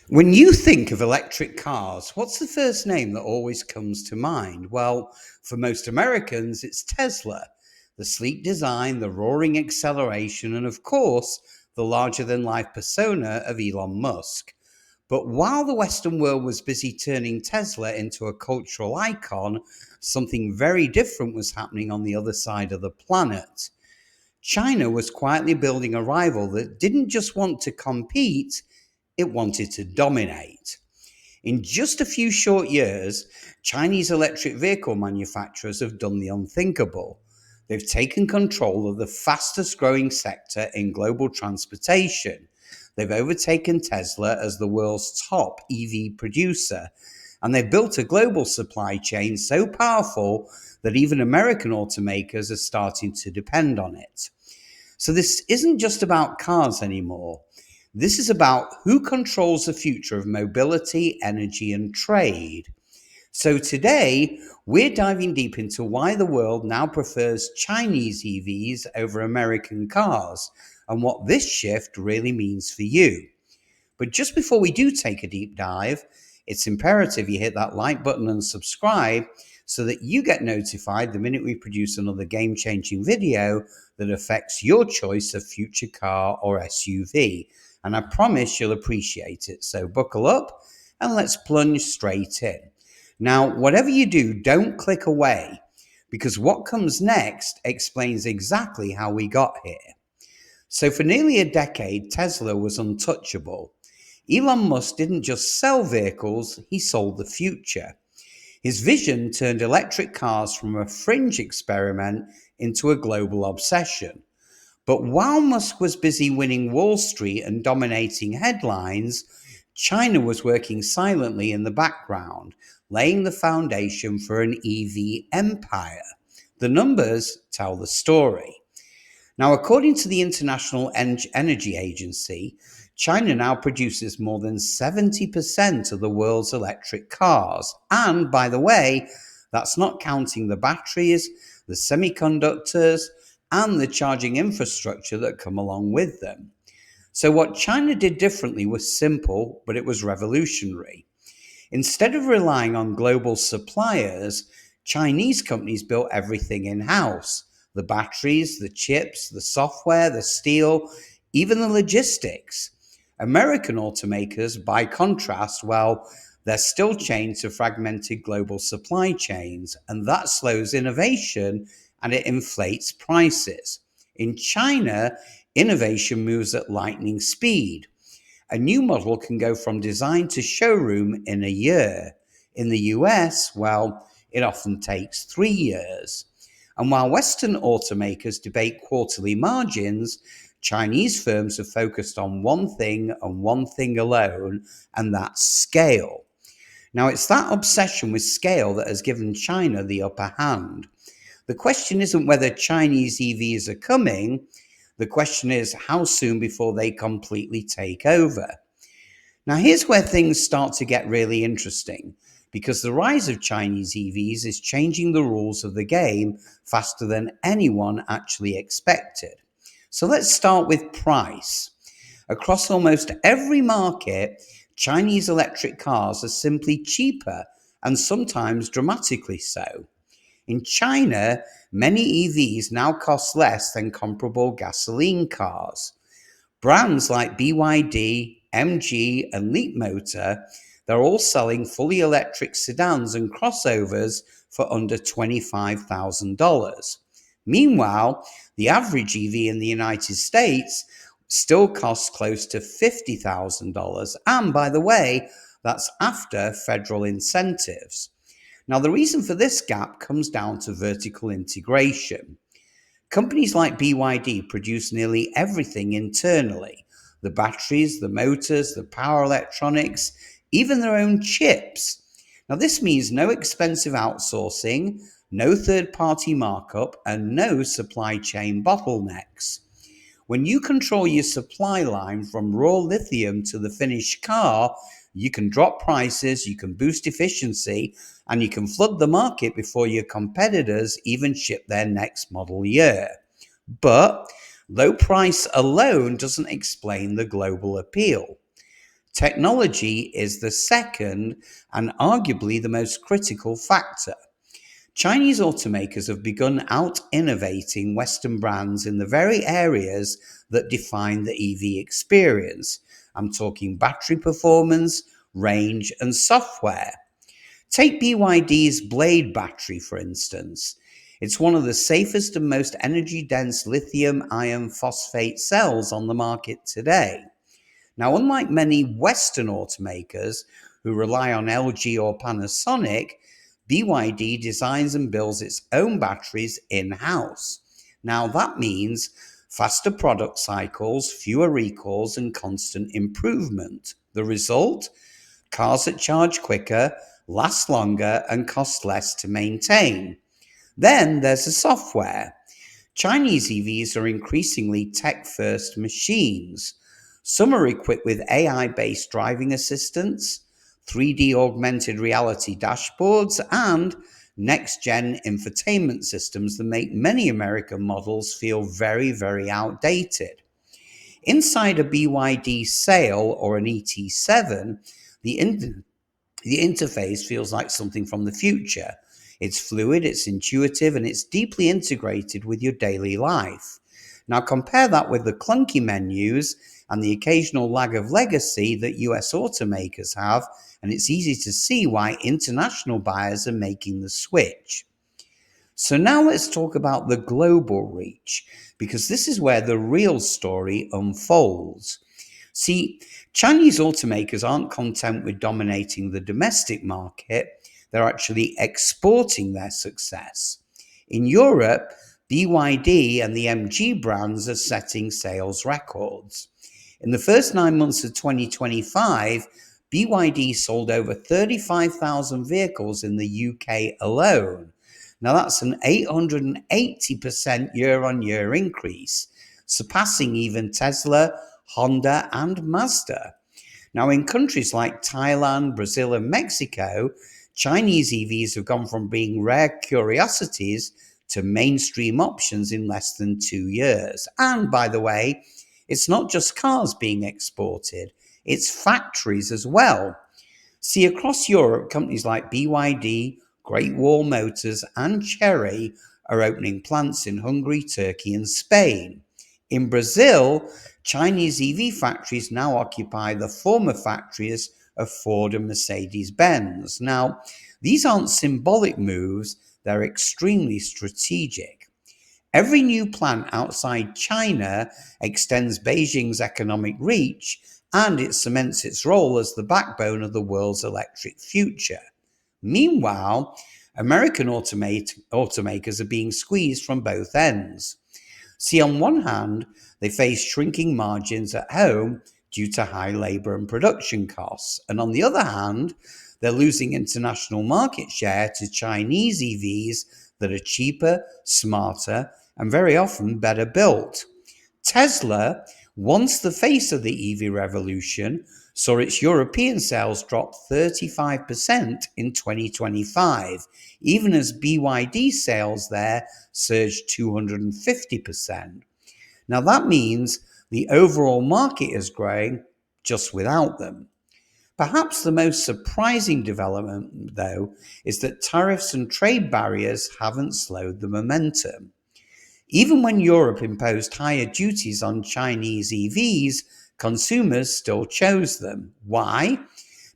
When you think of electric cars, what's the first name that always comes to mind? Well, for most Americans, it's Tesla. The sleek design, the roaring acceleration, and of course, the larger than life persona of Elon Musk. But while the Western world was busy turning Tesla into a cultural icon, something very different was happening on the other side of the planet. China was quietly building a rival that didn't just want to compete, it wanted to dominate. In just a few short years, Chinese electric vehicle manufacturers have done the unthinkable. They've taken control of the fastest growing sector in global transportation. They've overtaken Tesla as the world's top EV producer. And they've built a global supply chain so powerful that even American automakers are starting to depend on it. So this isn't just about cars anymore. This is about who controls the future of mobility, energy, and trade. So today, we're diving deep into why the world now prefers Chinese EVs over American cars and what this shift really means for you. But just before we do take a deep dive, it's imperative you hit that like button and subscribe so that you get notified the minute we produce another game-changing video that affects your choice of future car or SUV. And I promise you'll appreciate it. So buckle up and let's plunge straight in. Now, whatever you do, don't click away because what comes next explains exactly how we got here. So for nearly a decade, Tesla was untouchable. Elon Musk didn't just sell vehicles, he sold the future. His vision turned electric cars from a fringe experiment into a global obsession. But while Musk was busy winning Wall Street and dominating headlines, China was working silently in the background, laying the foundation for an EV empire. The numbers tell the story. Now, according to the International Energy Agency, China now produces more than 70% of the world's electric cars. And by the way, that's not counting the batteries, the semiconductors, and the charging infrastructure that come along with them. So what China did differently was simple, but it was revolutionary. Instead of relying on global suppliers, Chinese companies built everything in-house. The batteries, the chips, the software, the steel, even the logistics. American automakers, by contrast, well, they're still chained to fragmented global supply chains, and that slows innovation and it inflates prices. In China, innovation moves at lightning speed. A new model can go from design to showroom in a year. In the US, well, it often takes 3 years. And while Western automakers debate quarterly margins, Chinese firms are focused on one thing and one thing alone, and that's scale. Now, it's that obsession with scale that has given China the upper hand. The question isn't whether Chinese EVs are coming. The question is how soon before they completely take over. Now, here's where things start to get really interesting, because the rise of Chinese EVs is changing the rules of the game faster than anyone actually expected. So let's start with price. Across almost every market, Chinese electric cars are simply cheaper and sometimes dramatically so. In China, many EVs now cost less than comparable gasoline cars. Brands like BYD, MG, and Leapmotor, they're all selling fully electric sedans and crossovers for under $25,000. Meanwhile, the average EV in the United States still costs close to $50,000. And by the way, that's after federal incentives. Now, the reason for this gap comes down to vertical integration. Companies like BYD produce nearly everything internally: the batteries, the motors, the power electronics, even their own chips. Now, this means no expensive outsourcing, no third-party markup, and no supply chain bottlenecks. When you control your supply line from raw lithium to the finished car, you can drop prices, you can boost efficiency, and you can flood the market before your competitors even ship their next model year. But low price alone doesn't explain the global appeal. Technology is the second and arguably the most critical factor. Chinese automakers have begun out-innovating Western brands in the very areas that define the EV experience. I'm talking battery performance, range, and software. Take BYD's Blade battery, for instance. It's one of the safest and most energy-dense lithium iron phosphate cells on the market today. Now, unlike many Western automakers who rely on LG or Panasonic, BYD designs and builds its own batteries in-house. Now, that means faster product cycles, fewer recalls, and constant improvement. The result? Cars that charge quicker, last longer, and cost less to maintain. Then there's the software. Chinese EVs are increasingly tech-first machines. Some are equipped with AI-based driving assistants, 3D augmented reality dashboards, and next-gen infotainment systems that make many American models feel very, very outdated. Inside a BYD Sail or an ET7, the interface feels like something from the future. It's fluid, it's intuitive, and it's deeply integrated with your daily life. Now compare that with the clunky menus and the occasional lag of legacy that US automakers have, and it's easy to see why international buyers are making the switch. So now let's talk about the global reach, because this is where the real story unfolds. See, Chinese automakers aren't content with dominating the domestic market, they're actually exporting their success. In Europe, BYD and the MG brands are setting sales records. In the first 9 months of 2025, BYD sold over 35,000 vehicles in the UK alone. Now that's an 880% year-on-year increase, surpassing even Tesla, Honda, and Mazda. Now, in countries like Thailand, Brazil, and Mexico, Chinese EVs have gone from being rare curiosities to mainstream options in less than 2 years. And by the way, it's not just cars being exported, it's factories as well. See, across Europe, companies like BYD, Great Wall Motors, and Chery are opening plants in Hungary, Turkey, and Spain. In Brazil, Chinese EV factories now occupy the former factories of Ford and Mercedes-Benz. Now, these aren't symbolic moves, they're extremely strategic. Every new plant outside China extends Beijing's economic reach, and it cements its role as the backbone of the world's electric future. Meanwhile, American automakers are being squeezed from both ends. See, on one hand, they face shrinking margins at home due to high labor and production costs. And on the other hand, they're losing international market share to Chinese EVs that are cheaper, smarter, and very often better built. Tesla, once the face of the EV revolution, saw its European sales drop 35% in 2025, even as BYD sales there surged 250%. Now that means the overall market is growing just without them. Perhaps the most surprising development, though, is that tariffs and trade barriers haven't slowed the momentum. Even when Europe imposed higher duties on Chinese EVs, consumers still chose them. Why?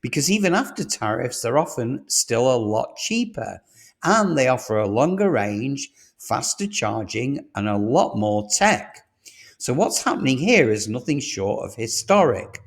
Because even after tariffs, they're often still a lot cheaper, and they offer a longer range, faster charging, and a lot more tech. So what's happening here is nothing short of historic.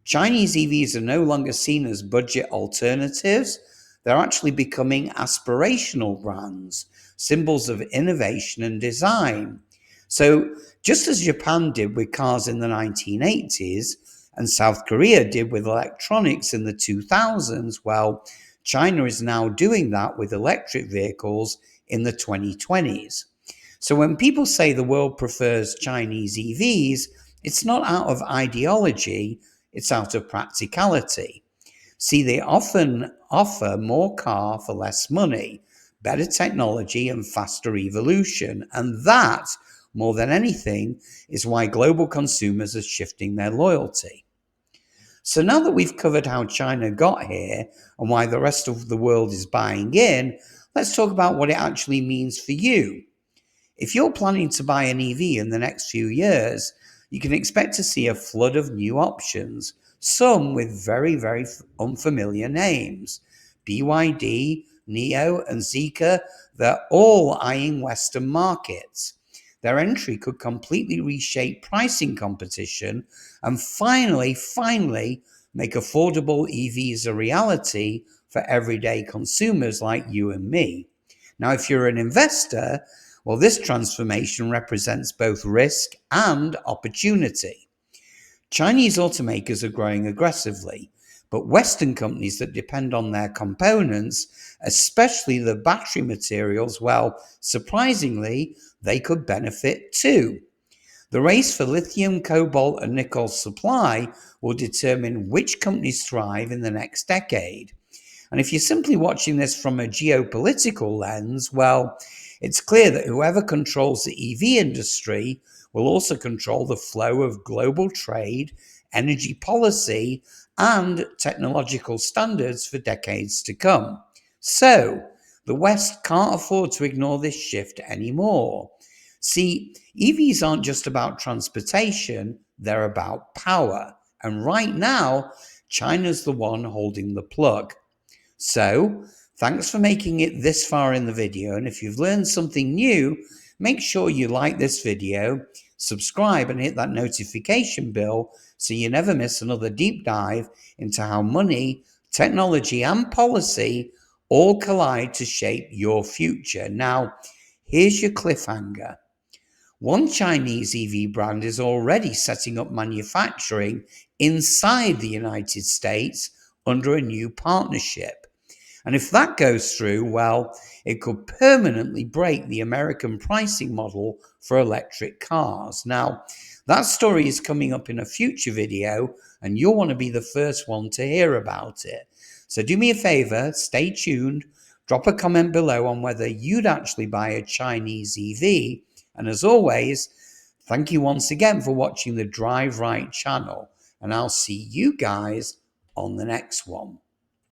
Chinese EVs are no longer seen as budget alternatives. They're actually becoming aspirational brands, symbols of innovation and design. So just as Japan did with cars in the 1980s and South Korea did with electronics in the 2000s, well, China is now doing that with electric vehicles in the 2020s. So when people say the world prefers Chinese EVs, it's not out of ideology, it's out of practicality. See, they often offer more car for less money, better technology, and faster evolution. And that, more than anything, is why global consumers are shifting their loyalty. So now that we've covered how China got here and why the rest of the world is buying in, let's talk about what it actually means for you. If you're planning to buy an EV in the next few years, you can expect to see a flood of new options, some with very, very unfamiliar names. BYD, NIO, and Zeekr, they're all eyeing Western markets. Their entry could completely reshape pricing competition and finally make affordable EVs a reality for everyday consumers like you and me. Now, if you're an investor, well, this transformation represents both risk and opportunity. Chinese automakers are growing aggressively, but Western companies that depend on their components, especially the battery materials, well, surprisingly, they could benefit too. The race for lithium, cobalt, and nickel supply will determine which companies thrive in the next decade. And if you're simply watching this from a geopolitical lens, well, it's clear that whoever controls the EV industry will also control the flow of global trade, energy policy, and technological standards for decades to come. So, the West can't afford to ignore this shift anymore. See, EVs aren't just about transportation, they're about power. And right now, China's the one holding the plug. So, thanks for making it this far in the video, and if you've learned something new, make sure you like this video, subscribe and hit that notification bell so you never miss another deep dive into how money, technology and policy all collide to shape your future. Now, here's your cliffhanger. One Chinese EV brand is already setting up manufacturing inside the United States under a new partnership. And if that goes through, well, it could permanently break the American pricing model for electric cars. Now, that story is coming up in a future video, and you'll want to be the first one to hear about it. So do me a favor, stay tuned, drop a comment below on whether you'd actually buy a Chinese EV. And as always, thank you once again for watching the Drive Right channel, and I'll see you guys on the next one.